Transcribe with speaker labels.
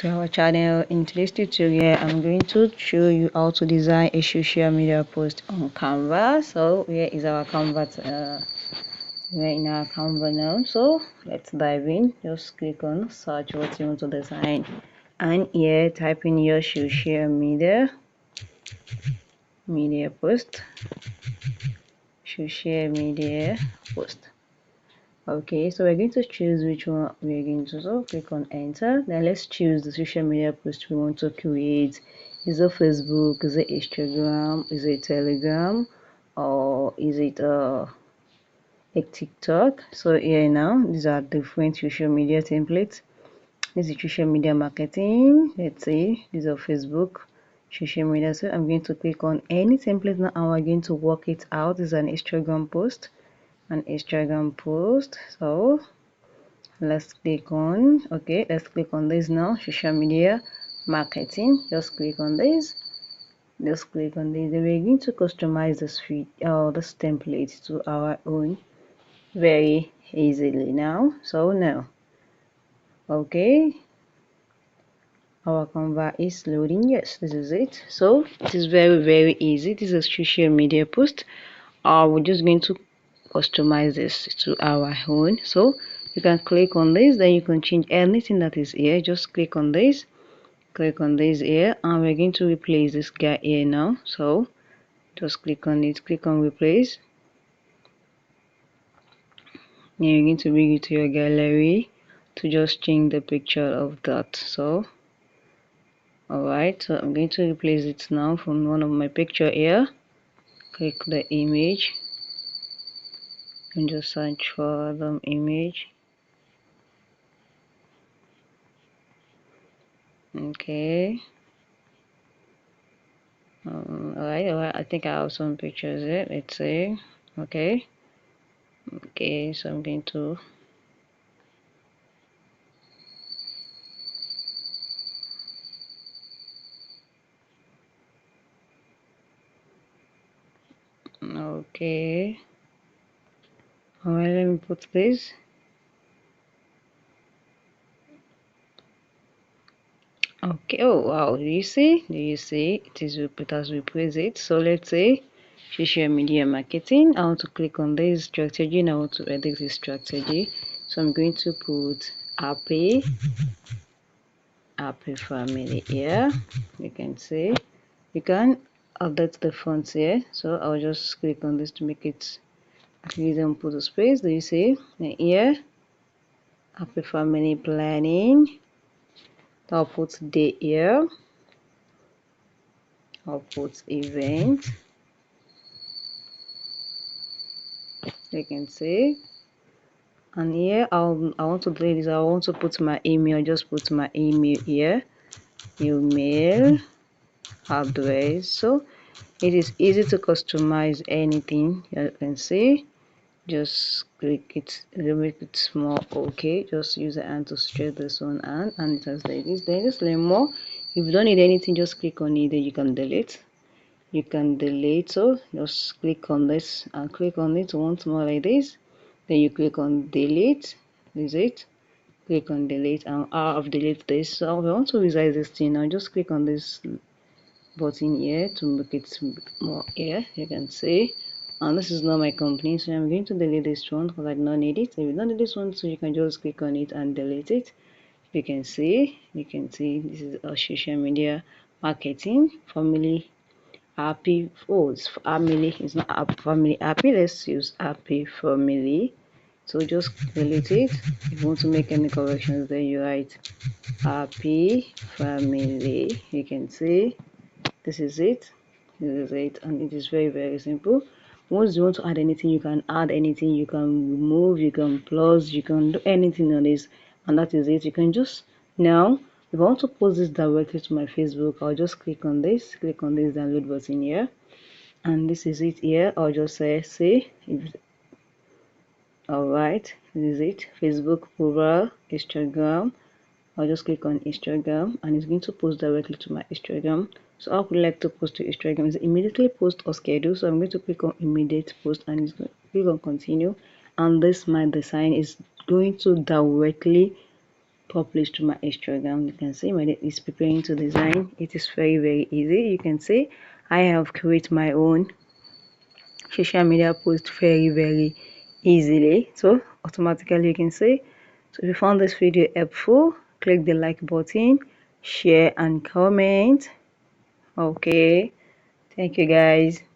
Speaker 1: to our channel. In today's tutorial I'm going to show you how to design a social media post on Canva. So here is our Canva. We're in our Canva now, so let's dive in. Just click on search what you want to design, and here type in your social media post, social media post. Okay, so we're going to choose which one we're going to. So click on enter. Then let's choose the social media post we want to create. Is it Facebook? Is it Instagram? Is it Telegram? Or is it like TikTok? So here now, these are different social media templates. This is social media marketing. Let's see, these are Facebook social media. So I'm going to click on any template now, and we're going to work it out. This is an Instagram post. So let's click on this now, social media marketing. Just click on this, then we're going to customize this template to our own very easily now. So now, okay, our Canva is loading. Yes, this is it. So it is very easy. This is a social media post. We're just going to customize this to our own. So you can click on this, then you can change anything that is here. Just click on this here, and we're going to replace this guy here now. So just click on it, click on replace, and you're going to bring it to your gallery to just change the picture of that. So alright, so I'm going to replace it now from one of my picture here. Click the image and just search for the image. Okay. Alright, I think I have some pictures here. Let's see. Okay, so I'm going to okay, alright, let me put this. Okay, oh wow, do you see it has replaced it. So let's say social media marketing. I want to click on this strategy and I want to edit this strategy. So I'm going to put happy family here. You can see, you can update the fonts here. So I'll just click on this to make it, you don't put a space. Do you see? And here, happy family planning. I'll put day here. I'll put event. You can see. And here I want to do this. I want to put my email. Just put my email here. Email address. So it is easy to customize anything. You can see. Just click it, make it small. Okay, just use the hand to stretch this one and it has like this. Then just learn more. If you don't need anything, just click on it, then you can delete. So just click on this and click on it once more like this. Then you click on delete. This is it. Click on delete, and I've deleted this. So I want to resize this thing now. Just click on this button here to make it more here. You can see, and this is not my company, so I'm going to delete this one because I do not need it. If you don't need this one, so you can just click on it and delete it. You can see this is a social media marketing family happy. Oh, it's family, it's not family happy. Let's use happy family. So just delete it. If you want to make any corrections, then you write happy family. You can see this is it, and it is very simple. Once you want to add anything, you can add anything, you can remove, you can plus, you can do anything on this, and that is it. You can just, now if I want to post this directly to my Facebook, I'll just click on this download button here, and this is it here. I'll just say all right, this is it. Facebook profile, Instagram. I'll just click on Instagram and it's going to post directly to my Instagram. So I would like to post to Instagram is immediately post or schedule. So I'm going to click on immediate post and it's going to click on continue. And this my design is going to directly publish to my Instagram. You can see my date is preparing to design. It is very easy. You can see I have created my own social media post very easily. So automatically you can see. So if you found this video helpful, click the like button, share and comment. Okay, thank you guys.